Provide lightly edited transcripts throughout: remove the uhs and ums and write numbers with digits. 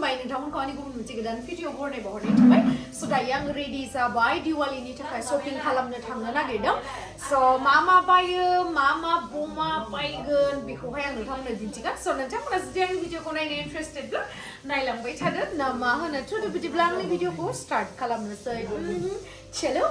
खुलुमबाय नोंथांमोनखौ आंनि गुबुन मोनसे गोदान भिडिअ बरनायबो हरनाय थाबाय स' दायो आं रेडि जाबाय दिवालीनि थाखाय शपिं खालामनो थांनो नागिरदों स' मा बायो मा बमा बायगोन बेखौहाय आं नोंथांमोननो दिन्थिगोन स' नोंथांमोना जुदि आंनि भिडिअखौ नायनो इन्टारेस्टेडब्ला नायलांबाय थादो ना मा होनो थ' बिदिब्ला आंनि भिडिअखौ स्टार्ट खालामनोसै चलो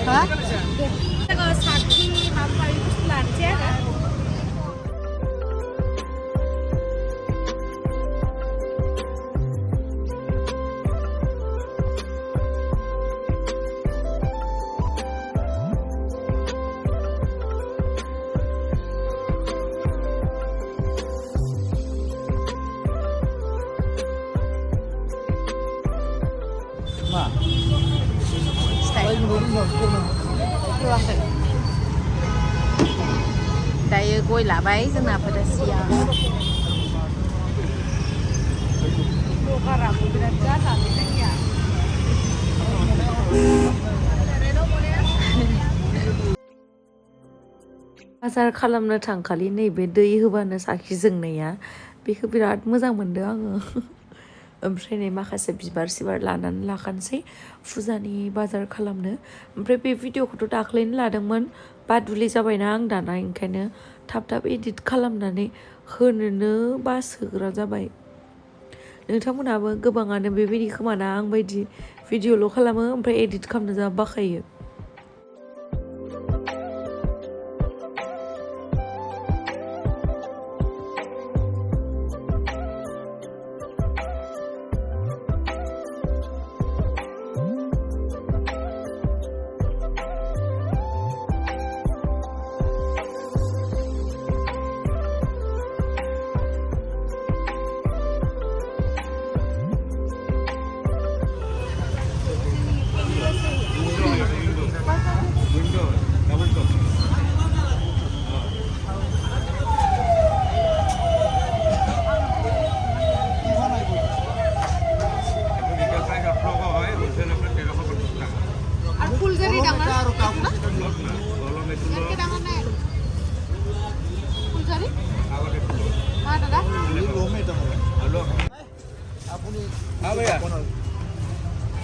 Hah? Kita sakti apa itu selanjutnya kan? Dayo goi labaय जोंना फैदासिया लकाराबो बिराद जानानै जोंनिया बाजार खालामनो थांखालि नैबे दै होबानो साखि जोंनाया बेखौ बिराद मोजां मोनदों आङो ओमफ्राय नै माखासे बिबार सिबार लानानै लाखानोसै फुजानि बाजार खालामनो ओमफ्राय बे भिडिअखौथ' दाख्लैनो लादोंमोन बादुलि जाबायना आं दाना ओंखायनो थाब एडिट खालामनानै होनोनो बासोग्रा जाबाय नोंथांमोनहाबो गोबाङानो बेबायदि खोमाना आं बायदि भिडिअल' खालामो ओमफ्राय एडिट खालामनो जा बाखायो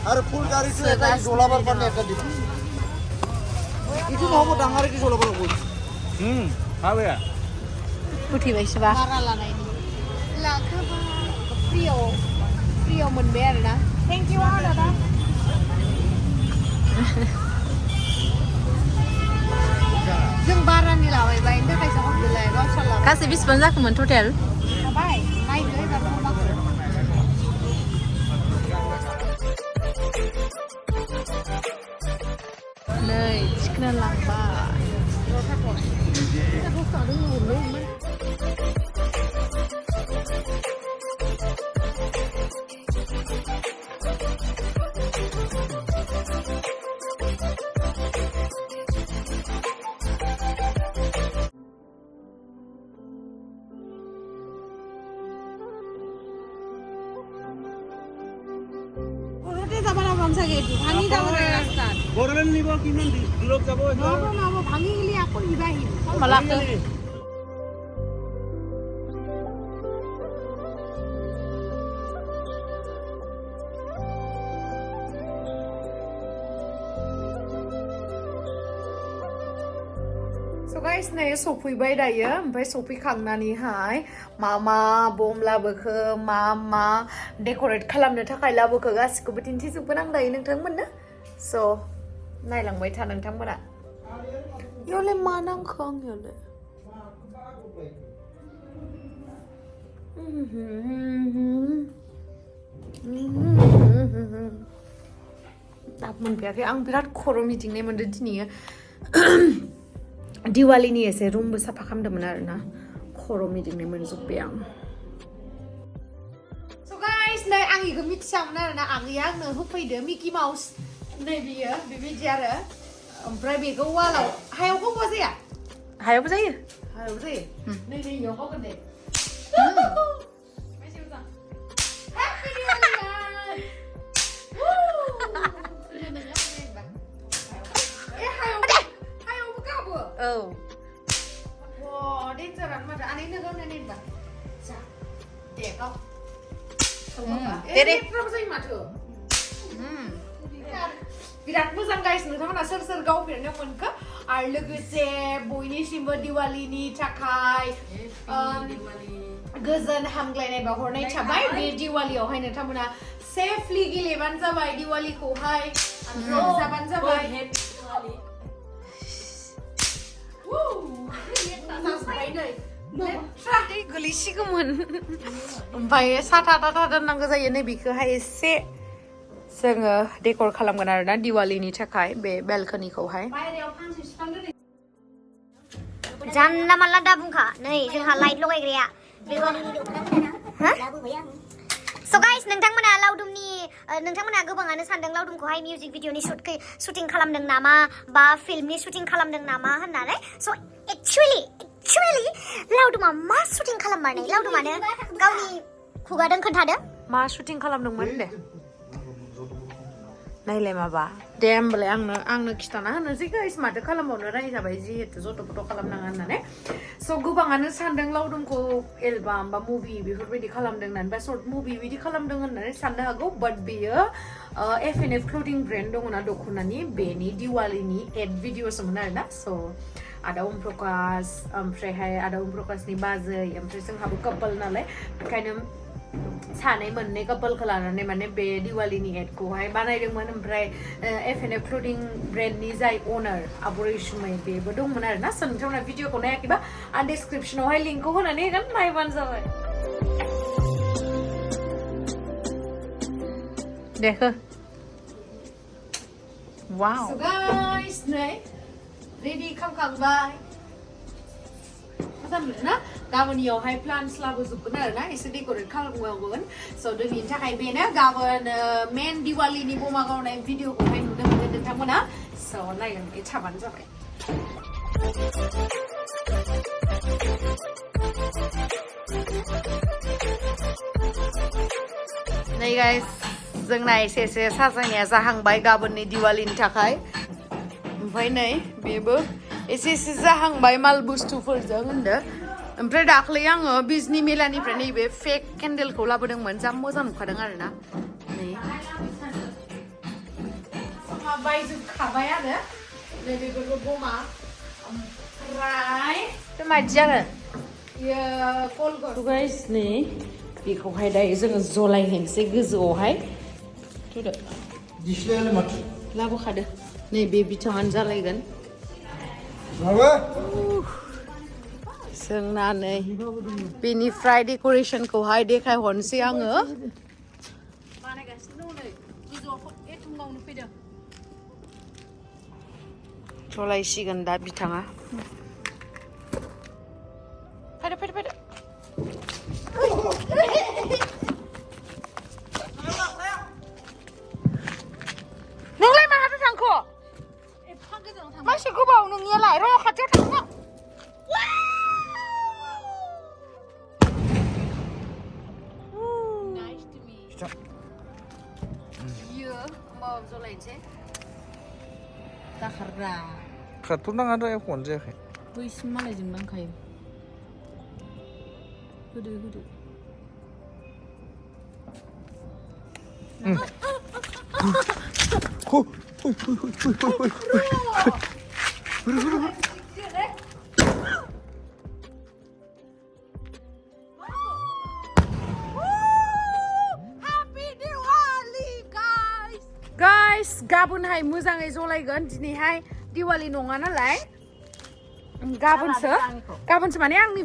আরে ফুল গাড়ি তো এটা ঝোলাবার পানি একটা দিন কিছু নহব ডাঙারে কি ঝোলাবার কই হবে Putih baik sebab. Marah lah ini. Lah keba Frio menber dah. Thank you ada dah. Jeng baran ni lah, baik dah kaisa kau beli, kau salah. Kasih bis banyak kemen hotel. Baik, naik deh baru bagus. Nih, chicken lamba. Kita buka dulu man. ভাঙি যাব ৰাস্তা বৰলেন নিব কিমান দূৰত যাব নহব ভাঙি গলি আকৌ নিবা আহিম মালাকে So guys, नै सफैबाय दायो ओमफ्राय सफैखांनानैहाय मा बम लाबोखो मा डेक'रेट खालामनो थाखाय लाबोखो गासिखौबो दिन्थिजोबगोन आं दायो नोंथांमोननो स' नायलांबाय था नोंथांमोना यावलाय मा नांखो आंनियावलाय दाबो मोनफैयाखै आं बिराद खर' मिदिंनाय मोनदों दिनै दिवालीनि एसे रुमबो साफा खालामदोंमोन आरोना खर' मिदिंनाय मोनजोब्बाय आं स' गाइस नै आं इखौ मिथियामोन आरोना आगैया आंनो होफैदो मिकि माउस नै बियो बेबायदि आरो ओमफ्राय बेखौ वालाव हायाव गावबा जाया हायावबो जायो नै नै इयाव गावगोन दे बेसे मोजां हेपि दिवाली हायावबो गाबो औ 와 렌즈란 말이야 안에 있는 거는 렌즈 자 대가 데레 프로그램이 맞죠 बिराद मोजां गाइस नोंथांमोना सोर सोर गावफेरनो मोनखो आरो लोगोसे बयनिसिमबो दिवालीनि थाखाय गोजोन हामग्लायनाय बावहरनाय थाबाय बे दिवालीयावहाय नोंथांमोना सेफलि गेलेबानो जाबाय दिवालीखौहाय रंजाबानो जाबाय गोलैसिगौमोन ओमफ्राय साथा थाथा दोननांगौ जायो नै बेखौहाय एसे जोङो डेकर खालामगोन आरोना दिवालीनि थाखाय बे बेलकनिखौहाय जानला मानला दा बुंखा नै जोंहा लाइट लगायग्राया स' गाइस नोंथांमोना नोंथांमोना गोबाङानो सानदों लावदुमखौहाय मिउजिक भिडिअनि शुटिं खालामदों नामा बा फिल्मनि शुटिं खालामदों नामा होननानै स' एक्चुअलि लावदुमा मा शुटिं खालाममारनाय लावदुमानो गावनि खुगाजों खोन्थादों मा शुटिं खालामदोंमोन दे नायलाय माबा दे होमबालाय आंनो खिथाना होनोसै गाइस माथो खालामबावनो राय जाबाय जिहेतु जथ' फथ' खालामनाङा होननानै स' गोबाङानो सानदों लावदुमखौ एलबाम बा मुभि बेफोरबायदि खालामदों होननानै बा सर्ट मुभि बिदि खालामदों होननानै साननो हागौ बाट बेयो F&F क्लथिं ब्रेन्ड दङना दख'नानि बेनि दिवालीनि एड भिडिअसमोन आरोना स' आदा ओम प्रकाश ओमफ्रायहाय आदा ओम प्रकाशनि बाजै ओमफ्राय जोंहाबो कापोल नालाय बेखायनो सानै मोननै कापोलखौ लानानै माने बे दिवालीनि एडखौहाय बानायदोंमोन ओमफ्राय F&F क्लथिं ब्रेन्डनि जाय अनार आब' रैसुमै बेबो दंमोन आरोना स' नोंथांमोना भिडिअखौ नायाखैबा आं डिसक्रिपसनावहाय लिंकखौ होनानै होगोन नायबानो जाबाय देखो वाव सो गाइस नै रेडि खालामखांबाय मोजां मोनो ना गाबोननियावहाय प्लान्स लाबोजोबगोन आरोना एसे डेक'रेट खालामबावगोन स' दिनैनि थाखाय बेनो गाबोन मेन दिवालीनि बमा गावनाय भिडिअखौहाय नुनो मोनगोन नोंथांमोना स' नायलांबाय थाबानो जाबाय नै गाइस जोंना एसे साजायनाया जाहांबाय गाबोननि दिवालीनि थाखाय ओमफ्राय नै बेबो एसे जाहांबाय माल बुस्थुफोरजों होनदो ओमफ्राय दाख्लै आङो बिजनि मेलानिफ्राय नैबे फेक केन्डेलखौ लाबोदोंमोन जा मोजां नुखादों आरोना नै बायजोबखाबाय आरो नै बेफोरखौ बमा ओमफ्राय मादि जागोन गाइस नै बेखौहाय दायो जोङो जलायहैनोसै गोजौआवहाय लाबोखादो नै बे बिथाङानो जालायगोन जोंना नै बेनिफ्राय डेक'रेसनखौहाय देखायहरनोसै आङो बानायगासिनो दं नै गोजौआव एथुमावनो फैदों जलायसिगोन दा बिथाङा फैदो नोंलाय माहाथो थांखो मानसि गोबाव नोंनियालाय र' खाथियाव थांनो बियो माबा जलायनोसै दाखारग्रा खारथ'नाङा दा एख'नो जायाखै बैसिम मालायजों नांखायो होदो गाइस गाबोनहाय मोजाङै जलायगोन दिनैहाय दिवाली नङा नालाय गाबोनसो माने आंनि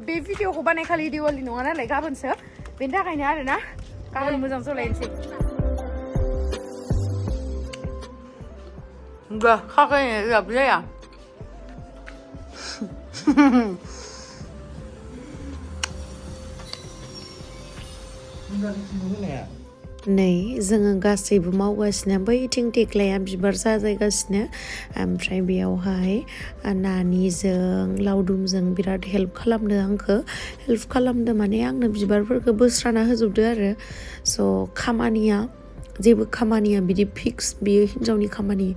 बे भिडिअखौ बानायखालि दिवाली नङा नालाय गाबोनसो बेनि थाखायनो आरोना गाबोन मोजां जलायनोसै खाखायनाय जाबो जाया नै जोङो गासैबो मावगासिनो बैथिं थेख्लाया बिबार साजायगासिनो ओमफ्राय बेयावहाय नानिजों लावदुमजों बिराद हेल्प खालामदों आंखौ हेल्प खालामदों माने आंनो बिबारफोरखौ बोस्राना होजोबदो आरो स' खामानिया जेबो खामानिया बिदि फिक्स बेयो हिन्जावनि खामानि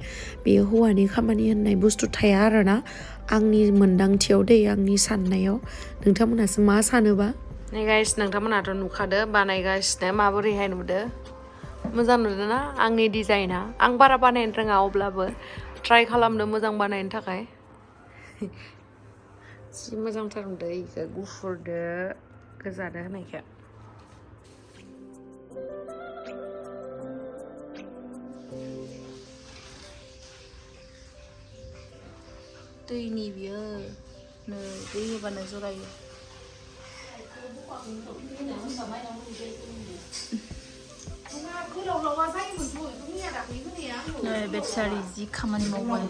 बेयो हौवानि खामानि होननाय बुस्थु थाया आरोना आंनि मोन्दांथियाव दै आंनि साननायाव नोंथांमोनहासो मा सानोबा नै गाइस नोंथांमोनहाथ' नुखादो बानायगासिनो माबोरैहाय नुदो मोजां नुदों ना आंनि डिजाइना आं बारा बानायनो रोङा अब्लाबो ट्राइ खालामदो मोजां बानायनो थाखाय जि मोजांथार नुदो इखो गुफुरदो गोजादो होनायखो दैनि बियो नै दै होबानो जरायो बेटारि जि खामानि मावबाय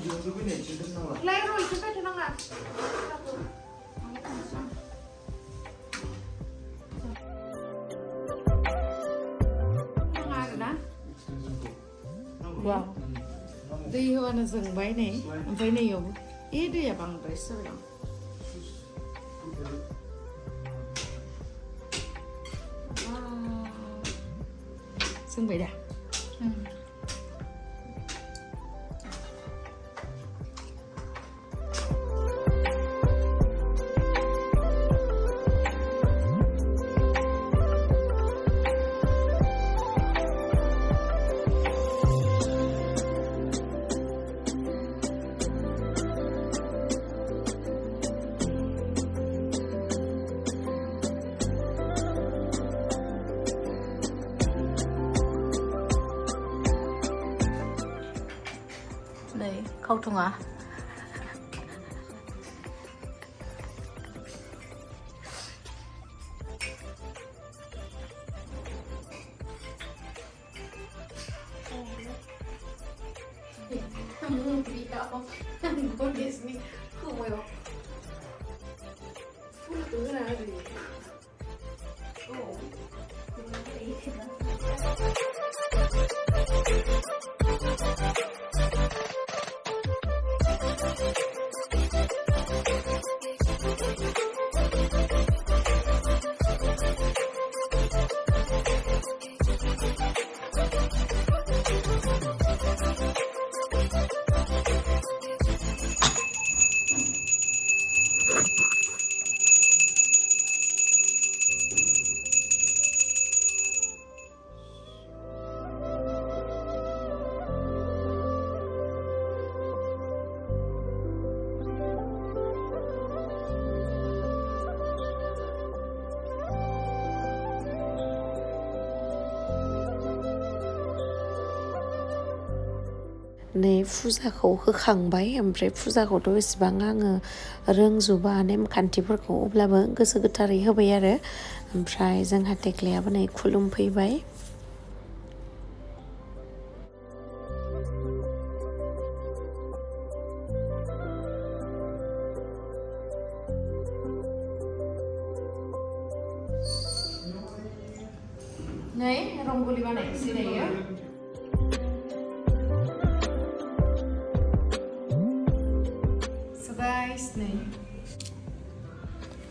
दै होबानो जोंबाय नै ओमफ्राय नैयावबो दैया बांद्रायसो जाबाय जोंबाय दा नै खावथङा नै फुजाखौ होखांबाय ओमफ्राय फुजाखौथ' एसेबां आङो रोंजोबा नेमखान्थिफोरखौ अब्लाबो गोसो गोथारै होबाय आरो ओमफ्राय जोंहा थेख्लायाबो नै खुलुमफैबाय नै रंग'लि बानायनोसै दायो guys नै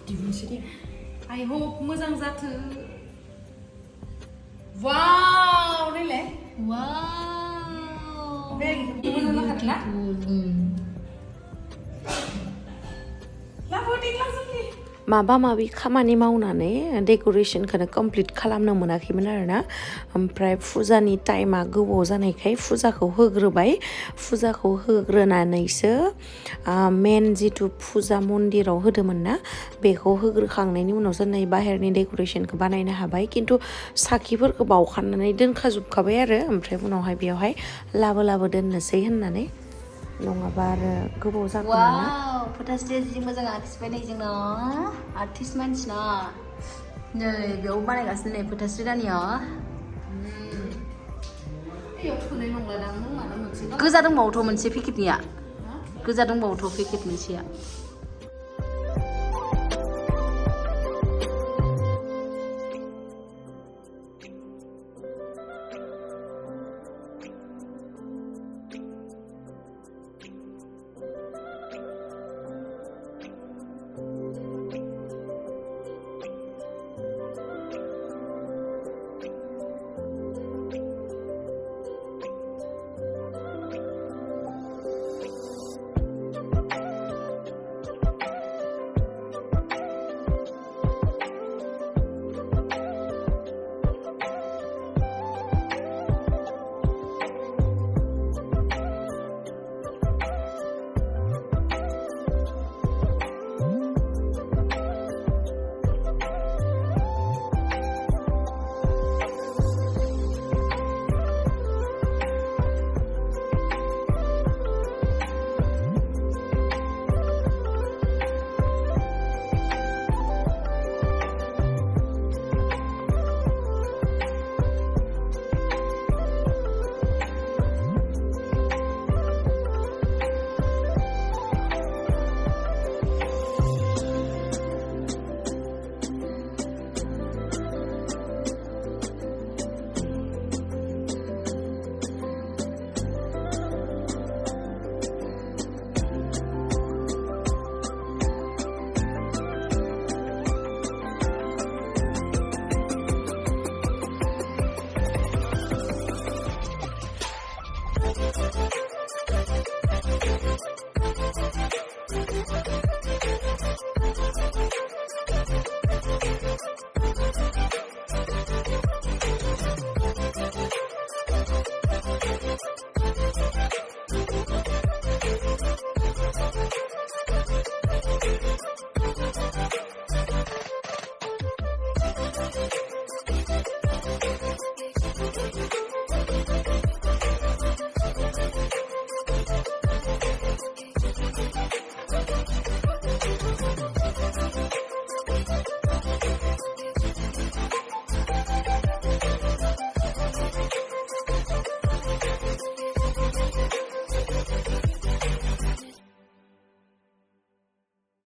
दिहुनसै दे I hope मोजां जाथो वाव नायलाय वाव मोजां जाखादोंना माबा माबि खामानि मावनानै डेक'रेसनखौनो कमप्लिट खालामनो मोनाखैमोन आरोना ओमफ्राय फुजानि टाइमा गोबाव जानायखाय फुजाखौ होग्रोबाय फुजाखौ होग्रोनानैसो मेन जिथु फुजा मन्दिराव होदोंमोन ना बेखौ होग्रोखांनायनि उनावसो नै बाहेरनि डेक'रेसनखौ बानायनो हाबाय खिन्थु साखिफोरखौ बावखानानै दोनखाजोबखाबाय आरो ओमफ्राय उनावहाय बेवहाय लाबो दोननोसै होननानै नङाबा आरो गोबाव जागोन ना फोथास्रिया जि मोजां आखिबाय नै जोंना आर्टिस्ट मानसि ना नै बेयाव बानायगासिनो नै फोथास्रि रानिया गोजा दंबावोथ' मोनसे पेकेटनिया गोजा दंबावोथ' पेकेट मोनसेया